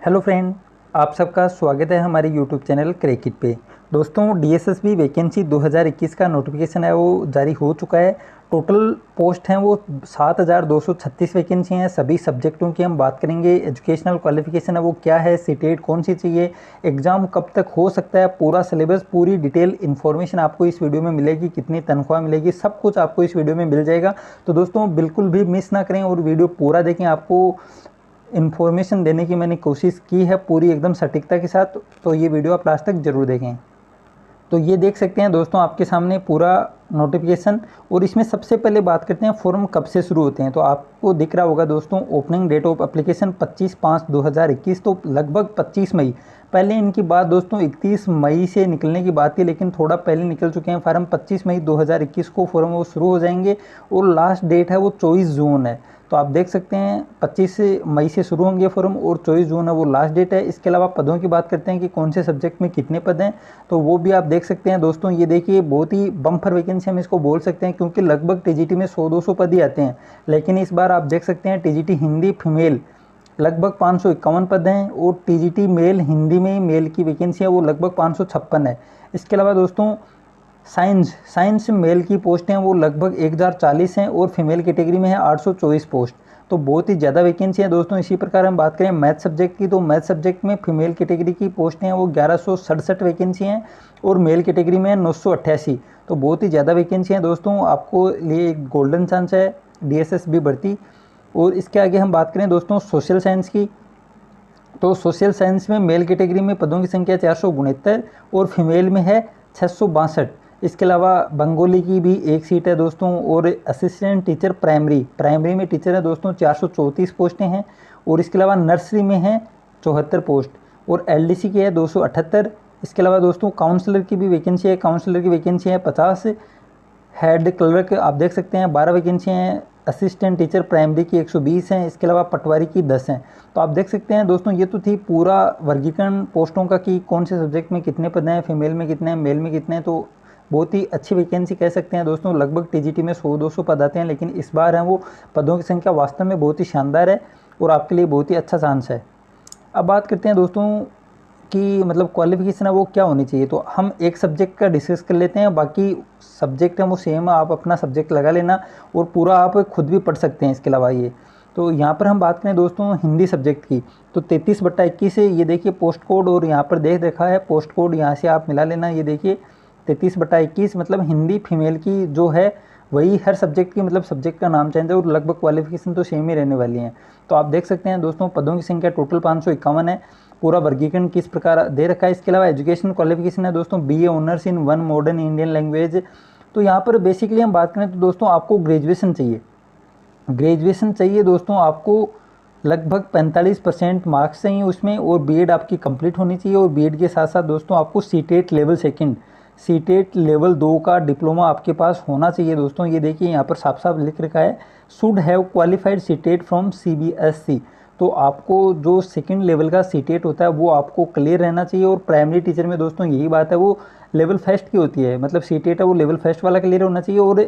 Hello friend, आप सबका स्वागत है हमारे यूट्यूब चैनल क्रैक इट पे। दोस्तों, डीएसएसबी वैकेंसी 2021 का नोटिफिकेशन है वो जारी हो चुका है। टोटल पोस्ट हैं वो 7236 वैकेंसी हैं। सभी सब्जेक्टों की हम बात करेंगे। एजुकेशनल क्वालिफिकेशन है वो क्या है, सीटेट कौन सी चाहिए, एग्ज़ाम कब तक हो सकता है, पूरा सिलेबस, पूरी डिटेल इन्फॉर्मेशन आपको इस वीडियो में मिलेगी। कितनी तनख्वाह मिलेगी, सब कुछ आपको इस वीडियो में मिल जाएगा। तो दोस्तों बिल्कुल भी मिस ना करें और वीडियो पूरा देखें। आपको इन्फॉर्मेशन देने की मैंने कोशिश की है पूरी एकदम सटीकता के साथ, तो ये वीडियो आप लास्ट तक ज़रूर देखें। तो ये देख सकते हैं दोस्तों आपके सामने पूरा नोटिफिकेशन। और इसमें सबसे पहले बात करते हैं फॉर्म कब से शुरू होते हैं। तो आपको दिख रहा होगा दोस्तों, ओपनिंग डेट ऑफ एप्लीकेशन 25/5/2021, तो लगभग 25 मई। पहले इनकी बात दोस्तों 31 मई से निकलने की बात थी, लेकिन थोड़ा पहले निकल चुके हैं फॉर्म। 25 मई 2021 को फॉर्म वो शुरू हो जाएंगे और लास्ट डेट है वो 24 जून है। तो आप देख सकते हैं 25 मई से शुरू होंगे फॉर्म और 24 जून है वो लास्ट डेट है। इसके अलावा पदों की बात करते हैं कि कौन से सब्जेक्ट में कितने पद हैं, तो वो भी आप देख सकते हैं दोस्तों। ये देखिए, बहुत ही बम्पर वैकेंसी हम इसको बोल सकते हैं, क्योंकि लगभग टीजीटी में 100-200 पद ही आते हैं। लेकिन इस बार आप देख सकते हैं टीजीटी हिंदी फीमेल लगभग 551 पद हैं और टीजीटी मेल हिंदी में मेल की वैकेंसी है वो लगभग 556 है। इसके अलावा दोस्तों साइंस मेल की पोस्ट हैं वो लगभग 1040 हैं और फीमेल कैटेगरी में है 824 पोस्ट। तो बहुत ही ज़्यादा वैकेंसी है दोस्तों। इसी प्रकार हम बात करें मैथ सब्जेक्ट की, तो मैथ सब्जेक्ट में फीमेल कैटेगरी की पोस्टें हैं वो 1167 वैकेंसी हैं और मेल कैटेगरी में है 988। तो बहुत ही ज़्यादा वैकेंसी हैं दोस्तों। आपको लिए एक गोल्डन चांस है डीएसएसबी भर्ती। और इसके आगे हम बात करें दोस्तों सोशल साइंस की, तो सोशल साइंस में मेल कैटेगरी में पदों की संख्या 469 और फीमेल में है 662। इसके अलावा बंगाली की भी एक सीट है दोस्तों। और असिस्टेंट टीचर प्राइमरी में टीचर है दोस्तों 434 पोस्टें हैं। और इसके अलावा नर्सरी में है 74 पोस्ट और एलडीसी की है 278। इसके अलावा दोस्तों काउंसलर की भी वैकेंसी है, काउंसलर की वैकेंसी है 50। हेड क्लर्क आप देख सकते हैं 12 वैकेंसी हैं। असिस्टेंट टीचर प्राइमरी की 120 हैं। इसके अलावा पटवारी की 10 हैं। तो आप देख सकते हैं दोस्तों, ये तो थी पूरा वर्गीकरण पोस्टों का कि कौन से सब्जेक्ट में कितने पद हैं, फीमेल में कितने हैं, मेल में कितने हैं। तो बहुत ही अच्छी वैकेंसी कह सकते हैं दोस्तों। लगभग टीजीटी में 100-200 पद आते हैं, लेकिन इस बार है वो पदों की संख्या वास्तव में बहुत ही शानदार है और आपके लिए बहुत ही अच्छा चांस है। अब बात करते हैं दोस्तों कि मतलब क्वालिफिकेशन है वो क्या होनी चाहिए। तो हम एक सब्जेक्ट का डिस्कस कर लेते हैं, बाकी सब्जेक्ट है वो सेम, आप अपना सब्जेक्ट लगा लेना और पूरा आप खुद भी पढ़ सकते हैं। इसके अलावा ये तो यहाँ पर हम बात करें दोस्तों हिंदी सब्जेक्ट की, तो 33/21 से ये देखिए पोस्ट कोड, और यहाँ पर देख रखा है पोस्ट कोड, यहाँ से आप मिला लेना। ये देखिए 33/21 मतलब हिंदी फीमेल की जो है वही हर सब्जेक्ट की, मतलब सब्जेक्ट का नाम चेंज है और लगभग क्वालिफिकेशन तो सेम ही रहने वाली हैं। तो आप देख सकते हैं दोस्तों पदों की संख्या टोटल 551 है। पूरा वर्गीकरण किस प्रकार दे रखा है। इसके अलावा एजुकेशन क्वालिफिकेशन है दोस्तों BA honours in 1 modern Indian language. तो यहाँ पर बेसिकली हम बात करें तो दोस्तों आपको ग्रेजुएशन चाहिए दोस्तों। आपको लगभग 45% मार्क्स चाहिए उसमें और बीएड आपकी कंप्लीट होनी चाहिए। और बीएड के साथ साथ दोस्तों आपको सीटेट लेवल 2 सीटेट लेवल 2 का डिप्लोमा आपके पास होना चाहिए दोस्तों। ये देखिए यहाँ पर साफ साफ लिख रखा है, should have qualified CTET from CBSE. तो आपको जो सेकंड लेवल का सीटेट होता है वो आपको क्लियर रहना चाहिए। और प्राइमरी टीचर में दोस्तों यही बात है, वो लेवल फर्स्ट की होती है, मतलब सीटेट है वो लेवल फर्स्ट वाला क्लियर होना चाहिए। और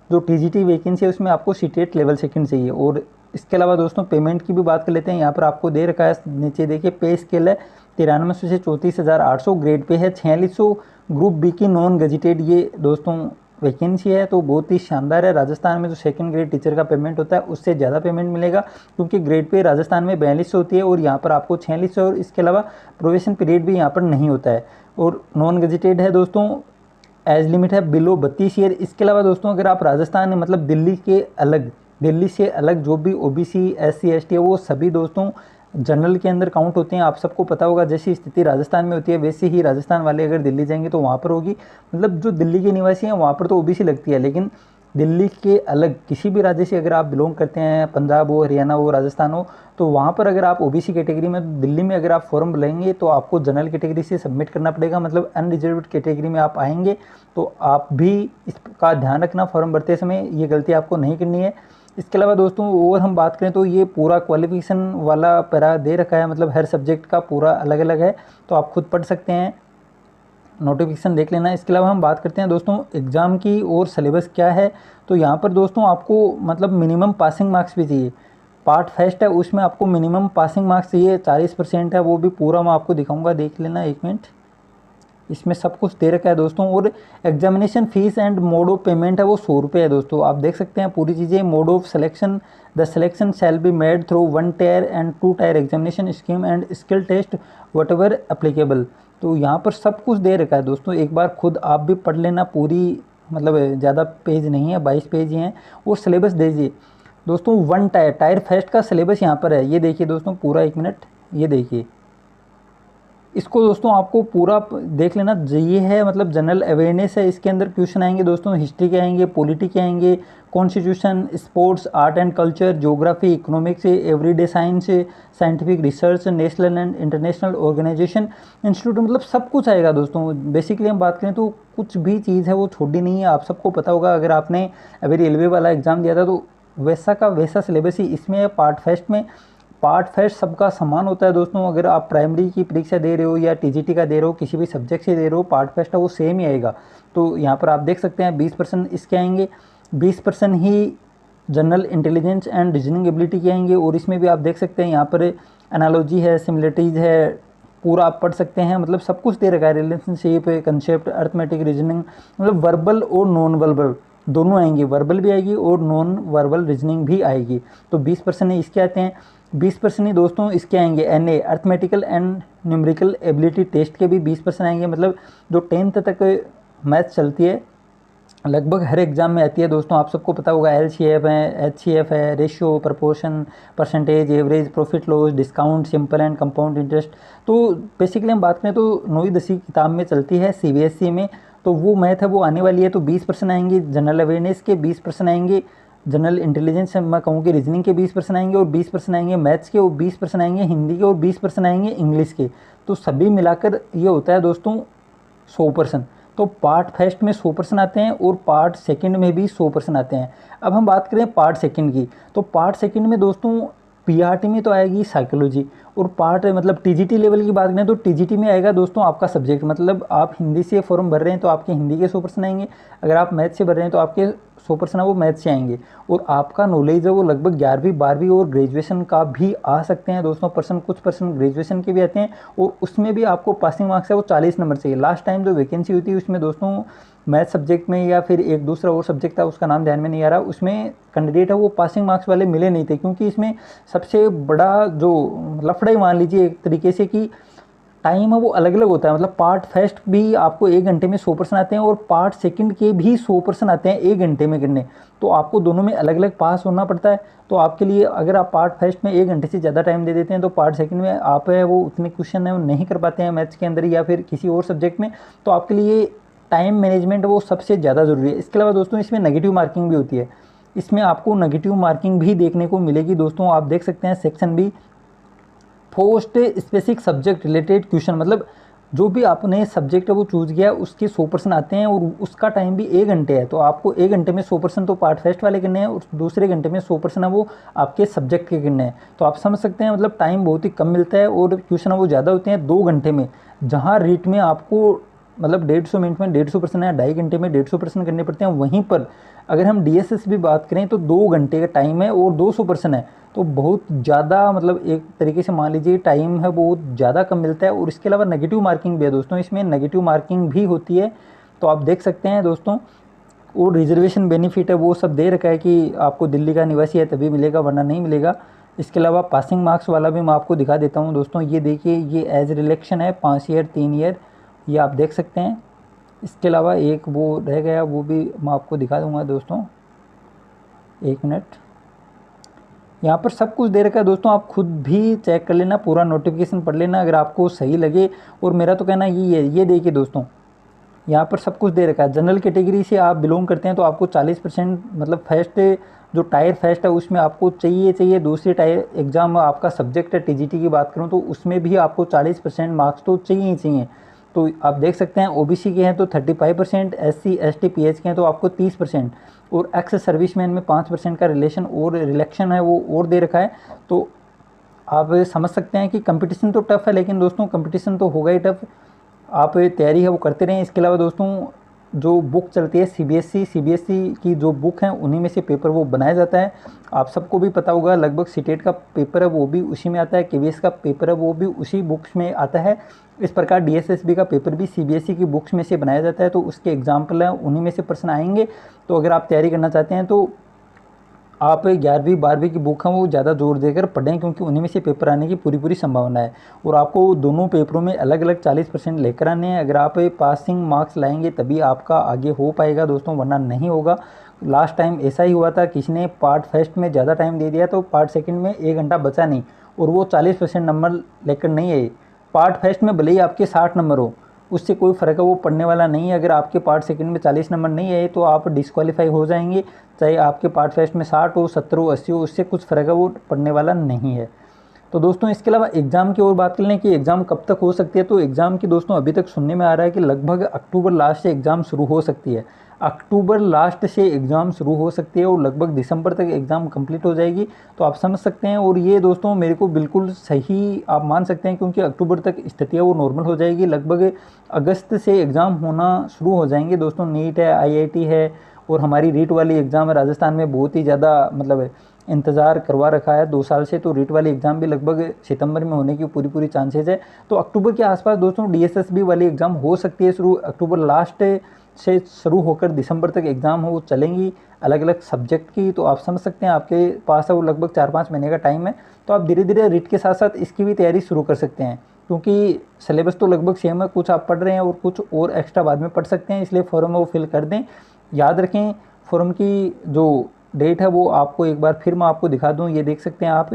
जो टीजीटी वैकेंसी है उसमें आपको सीटेट लेवल 2 चाहिए। और इसके अलावा दोस्तों पेमेंट की भी बात कर लेते हैं। यहाँ पर आपको दे रखा है नीचे देखिए, पे स्केल है 9300 से 34,800, ग्रेड पे है 4600, ग्रुप बी की नॉन गजिटेड ये दोस्तों वैकेंसी है। तो बहुत ही शानदार है। राजस्थान में जो सेकंड ग्रेड टीचर का पेमेंट होता है उससे ज़्यादा पेमेंट मिलेगा, क्योंकि ग्रेड पे राजस्थान में 4200 होती है और यहाँ पर आपको 4600। और इसके अलावा प्रोबेशन पीरियड भी यहाँ पर नहीं होता है। और नॉन गजिटेड है दोस्तों, एज लिमिट है बिलो 32 ईयर। इसके अलावा दोस्तों अगर आप राजस्थान में मतलब दिल्ली से अलग जो भी ओबीसी एससी एसटी है वो सभी दोस्तों जनरल के अंदर काउंट होते हैं। आप सबको पता होगा जैसी स्थिति राजस्थान में होती है वैसे ही राजस्थान वाले अगर दिल्ली जाएंगे तो वहाँ पर होगी। मतलब जो दिल्ली के निवासी हैं वहाँ पर तो ओबीसी लगती है, लेकिन दिल्ली के अलग किसी भी राज्य से अगर आप बिलोंग करते हैं, पंजाब हो, हरियाणा हो, राजस्थान हो, तो वहाँ पर अगर आप ओबीसी कैटेगरी में दिल्ली में अगर आप फॉर्म भरेंगे तो आपको जनरल कैटेगरी से सबमिट करना पड़ेगा, मतलब अनरिजर्व्ड कैटेगरी में आप आएंगे। तो आप भी इसका ध्यान रखना, फॉर्म भरते समय ये गलती आपको नहीं करनी है। इसके अलावा दोस्तों और हम बात करें तो ये पूरा क्वालिफिकेशन वाला पैरा दे रखा है, मतलब हर सब्जेक्ट का पूरा अलग अलग है, तो आप खुद पढ़ सकते हैं, नोटिफिकेशन देख लेना। इसके अलावा हम बात करते हैं दोस्तों एग्ज़ाम की और सिलेबस क्या है। तो यहाँ पर दोस्तों आपको मतलब मिनिमम पासिंग मार्क्स भी चाहिए। पार्ट फर्स्ट है उसमें आपको मिनिमम पासिंग मार्क्स चाहिए 40% है, वो भी पूरा मैं आपको दिखाऊंगा, देख लेना 1 मिनट। इसमें सब कुछ दे रखा है दोस्तों। और examination fees and mode of payment है वो 100 रुपये है दोस्तों। आप देख सकते हैं पूरी चीज़ें। Mode of selection, the selection shall be made through 1 tier and 2 tier examination scheme and skill test whatever applicable. तो यहाँ पर सब कुछ दे रखा है दोस्तों, एक बार खुद आप भी पढ़ लेना पूरी, मतलब ज़्यादा पेज नहीं है, 22 पेज ही हैं। और सिलेबस दीजिए दोस्तों, 1 टायर, टायर फर्स्ट का सिलेबस यहाँ पर है, ये देखिए दोस्तों पूरा, 1 मिनट ये देखिए इसको दोस्तों, आपको पूरा देख लेना। ये है मतलब जनरल अवेयरनेस है, इसके अंदर क्वेश्चन आएंगे दोस्तों, हिस्ट्री के आएंगे, पॉलिटी के आएंगे, constitution, sports, art and culture, geography, economics, everyday science, scientific research, national and international organisation, institute, मतलब सब कुछ आएगा दोस्तों। बेसिकली हम बात करें तो कुछ भी चीज़ है वो छोटी नहीं है, आप सबको पता होगा। अगर आपने अभी रेलवे वाला एग्ज़ाम दिया था तो वैसा का वैसा सिलेबस ही इसमें है। पार्ट फर्स्ट में, पार्ट फर्स्ट सबका समान होता है दोस्तों। अगर आप प्राइमरी की परीक्षा दे रहे हो या टीजीटी का दे रहे हो, किसी भी सब्जेक्ट से दे रहे हो, पार्ट फर्स्ट है वो सेम ही आएगा। तो यहाँ पर आप देख सकते हैं 20% इसके आएंगे, 20% ही general intelligence and reasoning ability के आएंगे। और इसमें भी आप देख सकते हैं यहाँ पर एनालॉजी है, सिमिलरिटीज़ है, पूरा आप पढ़ सकते हैं, मतलब सब कुछ दे रखा है। रिलेशनशिप, कंसेप्ट, अर्थमेटिक, रीजनिंग, मतलब वर्बल और नॉन वर्बल दोनों आएंगे, वर्बल भी आएगी और नॉन वर्बल रीजनिंग भी आएगी। तो 20% इसके आते हैं। 20% ही दोस्तों इसके आएंगे NA, arithmetical and numerical ability test के भी 20% आएंगे। मतलब जो 10th तक मैथ चलती है, लगभग हर एग्जाम में आती है दोस्तों। आप सबको पता होगा LCF है, HCF है, ratio, proportion, percentage, average, profit loss, discount, simple and compound interest. तो बेसिकली हम बात करें तो 9वीं 10वीं किताब में चलती है CBSE में, तो वो मैथ है वो आने वाली है। तो 20% आएंगे जनरल अवेयरनेस के, 20% आएंगे जनरल इंटेलिजेंस, मैं कहूँ कि रीजनिंग के 20% आएंगे, और 20% आएंगे मैथ्स के, और 20% आएंगे हिंदी के, और 20% आएंगे इंग्लिश के। तो सभी मिलाकर ये होता है दोस्तों 100%। तो पार्ट फर्स्ट में 100% आते हैं और पार्ट सेकंड में भी 100% आते हैं। अब हम बात करें पार्ट सेकंड की, तो पार्ट सेकंड में दोस्तों PRT में तो आएगी साइकोलॉजी, और पार्ट मतलब TGT लेवल की बात करें तो TGT में आएगा दोस्तों आपका सब्जेक्ट, मतलब आप हिंदी से फॉर्म भर रहे हैं तो आपके हिंदी के 100% आएंगे, अगर आप मैथ से भर रहे हैं तो आपके 100% है वो मैथ से आएंगे। और आपका नॉलेज है वो लगभग 11वीं 12वीं और ग्रेजुएशन का भी आ सकते हैं दोस्तों परसेंट, कुछ परसेंट ग्रेजुएशन के भी आते हैं। और उसमें भी आपको पासिंग मार्क्स है वो 40 नंबर चाहिए। लास्ट टाइम जो वैकेंसी हुई थी उसमें दोस्तों मैथ सब्जेक्ट में या फिर एक दूसरा और सब्जेक्ट था, उसका नाम ध्यान में नहीं आ रहा, उसमें कैंडिडेट है वो पासिंग मार्क्स वाले मिले नहीं थे, क्योंकि इसमें सबसे बड़ा जो लफड़ा ही मान लीजिए एक तरीके से कि टाइम है वो अलग अलग होता है। मतलब पार्ट फर्स्ट भी आपको 1 घंटे में 100% आते हैं और पार्ट सेकंड के भी 100% आते हैं 1 घंटे में करने, तो आपको दोनों में अलग अलग पास होना पड़ता है। तो आपके लिए अगर आप पार्ट फर्स्ट में 1 घंटे से ज़्यादा टाइम दे देते हैं तो पार्ट सेकंड में आप है वो उतने क्वेश्चन है वो नहीं कर पाते हैं मैथ्स के अंदर या फिर किसी और सब्जेक्ट में, तो आपके लिए टाइम मैनेजमेंट वो सबसे ज़्यादा ज़रूरी है। इसके अलावा दोस्तों इसमें नेगेटिव मार्किंग भी होती है, इसमें आपको नेगेटिव मार्किंग भी देखने को मिलेगी दोस्तों। आप देख सकते हैं section B post specific subject related question, मतलब जो भी आपने सब्जेक्ट है वो चूज़ किया उसके 100% आते हैं और उसका टाइम भी 1 घंटे है। तो आपको 1 घंटे में 100% तो पार्ट फर्स्ट वाले करने हैं और दूसरे घंटे में 100% है वो आपके सब्जेक्ट के करने हैं। तो आप समझ सकते हैं मतलब टाइम बहुत ही कम मिलता है और क्वेश्चन है वो ज़्यादा होते हैं 2 घंटे में, जहाँ रीट में आपको मतलब 150 मिनट में 150% या 2.5 घंटे में 150% करने पड़ते हैं। वहीं पर अगर हम DSS भी बात करें तो 2 घंटे का टाइम है और 200% है, तो बहुत ज़्यादा मतलब एक तरीके से मान लीजिए टाइम है बहुत ज़्यादा कम मिलता है। और इसके अलावा नेगेटिव मार्किंग भी है दोस्तों, इसमें नेगेटिव मार्किंग भी होती है, तो आप देख सकते हैं दोस्तों। और रिजर्वेशन बेनिफिट है वो सब दे रखा है कि आपको दिल्ली का निवासी है तभी मिलेगा वरना नहीं मिलेगा। इसके अलावा पासिंग मार्क्स वाला भी मैं आपको दिखा देता हूँ दोस्तों, ये देखिए ये एज रिलेक्शन है 5 ईयर 3 ईयर, ये आप देख सकते हैं। इसके अलावा एक वो रह गया वो भी मैं आपको दिखा दूंगा दोस्तों, 1 मिनट। यहाँ पर सब कुछ दे रखा है दोस्तों, आप खुद भी चेक कर लेना, पूरा नोटिफिकेशन पढ़ लेना अगर आपको सही लगे। और मेरा तो कहना यही है, ये देखिए दोस्तों यहाँ पर सब कुछ दे रखा है। जनरल कैटेगरी से आप बिलोंग करते हैं तो आपको 40% मतलब फर्स्ट जो टायर फर्स्ट है उसमें आपको चाहिए। दूसरी टायर एग्ज़ाम आपका सब्जेक्ट है TGT की बात करूँ तो उसमें भी आपको 40% मार्क्स तो चाहिए। तो आप देख सकते हैं OBC के हैं तो 35%, SC ST PH के हैं तो आपको 30%, और एक्स सर्विसमैन में 5% का रिलेक्शन है वो और दे रखा है। तो आप समझ सकते हैं कि कंपटीशन तो टफ़ है, लेकिन दोस्तों कंपटीशन तो होगा ही टफ़, आप तैयारी है वो करते रहें। इसके अलावा दोस्तों जो बुक चलती है सीबीएसई की जो बुक हैं उन्हीं में से पेपर वो बनाया जाता है। आप सबको भी पता होगा, लगभग सीटेट का पेपर है वो भी उसी में आता है, केवीएस का पेपर है वो भी उसी बुक्स में आता है। इस प्रकार डीएसएसबी का पेपर भी सीबीएसई की बुक्स में से बनाया जाता है, तो उसके एग्जाम्पल हैं, उन्हीं में से प्रश्न आएंगे। तो अगर आप तैयारी करना चाहते हैं तो आप 11वीं 12वीं की बुक हैं वो ज़्यादा जोर देकर पढ़ें, क्योंकि उन्हीं में से पेपर आने की पूरी पूरी संभावना है। और आपको दोनों पेपरों में अलग अलग 40% लेकर आने हैं। अगर आप पासिंग मार्क्स लाएंगे तभी आपका आगे हो पाएगा दोस्तों, वरना नहीं होगा। लास्ट टाइम ऐसा ही हुआ था, किसी ने पार्ट फर्स्ट में ज़्यादा टाइम दे दिया तो पार्ट सेकंड में 1 घंटा बचा नहीं और वो 40% नंबर लेकर नहीं आए। पार्ट फर्स्ट में भले ही आपके 60 नंबर हो, उससे कोई फ़र्क है, वो पढ़ने वाला नहीं है। अगर आपके पार्ट सेकंड में 40 नंबर नहीं आए तो आप डिस्क्वालीफाई हो जाएंगे, चाहे आपके पार्ट फर्स्ट में 60 हो, 70 हो, 80 हो, उससे कुछ फ़र्क है, वो पढ़ने वाला नहीं है। तो दोस्तों इसके अलावा एग्ज़ाम की और बात कर लें कि एग्ज़ाम कब तक हो सकती है, तो एग्ज़ाम की दोस्तों अभी तक सुनने में आ रहा है कि लगभग अक्टूबर लास्ट से एग्ज़ाम शुरू हो सकती है। अक्टूबर लास्ट से एग्ज़ाम शुरू हो सकती है और लगभग दिसंबर तक एग्ज़ाम कंप्लीट हो जाएगी। तो आप समझ सकते हैं, और ये दोस्तों मेरे को बिल्कुल सही आप मान सकते हैं, क्योंकि अक्टूबर तक स्थिति है वो नॉर्मल हो जाएगी। लगभग अगस्त से एग्ज़ाम होना शुरू हो जाएंगे दोस्तों। नीट है, आईआईटी है और हमारी रीट वाली एग्ज़ाम है। राजस्थान में बहुत ही ज़्यादा मतलब इंतज़ार करवा रखा है 2 साल से, तो रीट वाली एग्ज़ाम भी लगभग सितंबर में होने की पूरी पूरी चांसेस है। तो अक्टूबर के आसपास दोस्तों डीएसएसबी वाली एग्ज़ाम हो सकती है शुरू। अक्टूबर लास्ट से शुरू होकर दिसंबर तक एग्ज़ाम हो चलेंगी अलग अलग सब्जेक्ट की। तो आप समझ सकते हैं आपके पास है वो लगभग 4-5 महीने का टाइम है। तो आप धीरे धीरे रीट के साथ साथ इसकी भी तैयारी शुरू कर सकते हैं, क्योंकि सिलेबस तो लगभग सेम है, कुछ आप पढ़ रहे हैं और कुछ और एक्स्ट्रा बाद में पढ़ सकते हैं। इसलिए फॉर्म वो फिल कर दें। याद रखें, फॉर्म की जो डेट है वो आपको एक बार फिर मैं आपको दिखा दूं, ये देख सकते हैं आप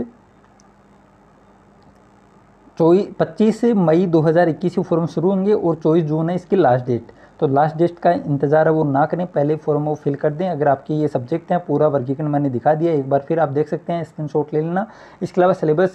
25 मई 2021 से फॉर्म शुरू होंगे और 24 जून है इसकी लास्ट डेट। तो लास्ट डेट का इंतज़ार है वो ना करें, पहले फॉर्म वो फिल कर दें। अगर आपके ये सब्जेक्ट हैं, पूरा वर्गीकरण मैंने दिखा दिया, एक बार फिर आप देख सकते हैं, स्क्रीनशॉट ले लेना। इसके अलावा सिलेबस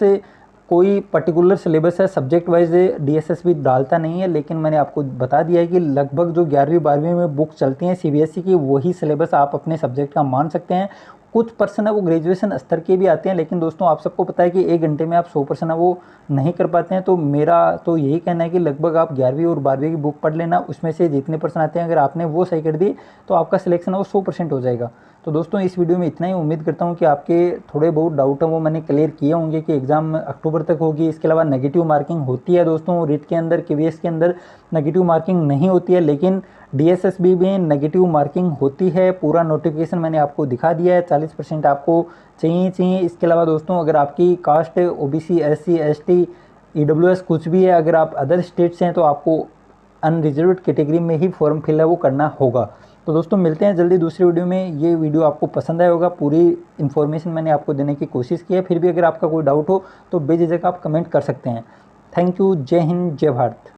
कोई पर्टिकुलर सिलेबस है सब्जेक्ट वाइज डीएसएसबी डालता नहीं है, लेकिन मैंने आपको बता दिया है कि लगभग जो 11वीं 12वीं में बुक चलती हैं सीबीएसई की, वही सिलेबस आप अपने सब्जेक्ट का मान सकते हैं। कुछ पर्सन है वो ग्रेजुएशन स्तर के भी आते हैं, लेकिन दोस्तों आप सबको पता है कि 1 घंटे में आप 100% है वो नहीं कर पाते हैं। तो मेरा तो यही कहना है कि लगभग आप 11वीं और 12वीं की बुक पढ़ लेना, उसमें से जितने पर्सन आते हैं अगर आपने वो सही कर दिए तो आपका सिलेक्शन है वो 100% हो जाएगा। तो दोस्तों इस वीडियो में इतना ही। उम्मीद करता हूँ कि आपके थोड़े बहुत डाउट हैं वो मैंने क्लियर किए होंगे कि एग्ज़ाम अक्टूबर तक होगी। इसके अलावा नेगेटिव मार्किंग होती है दोस्तों रीट के अंदर, केवीएस के अंदर नेगेटिव मार्किंग नहीं होती है, लेकिन डीएसएसबी में नेगेटिव मार्किंग होती है। पूरा नोटिफिकेशन मैंने आपको दिखा दिया है, 40% आपको चाहिए। इसके अलावा दोस्तों अगर आपकी caste OBC, SC, ST, EWS कुछ भी है, अगर आप अदर स्टेट से हैं तो आपको अनरिजर्व्ड कैटेगरी में ही फॉर्म फिल है वो करना होगा। तो दोस्तों मिलते हैं जल्दी दूसरी वीडियो में। ये वीडियो आपको पसंद आया होगा, पूरी इन्फॉर्मेशन मैंने आपको देने की कोशिश की है। फिर भी अगर आपका कोई डाउट हो तो बेझिझक आप कमेंट कर सकते हैं। Thank you. जय हिंद, जय भारत।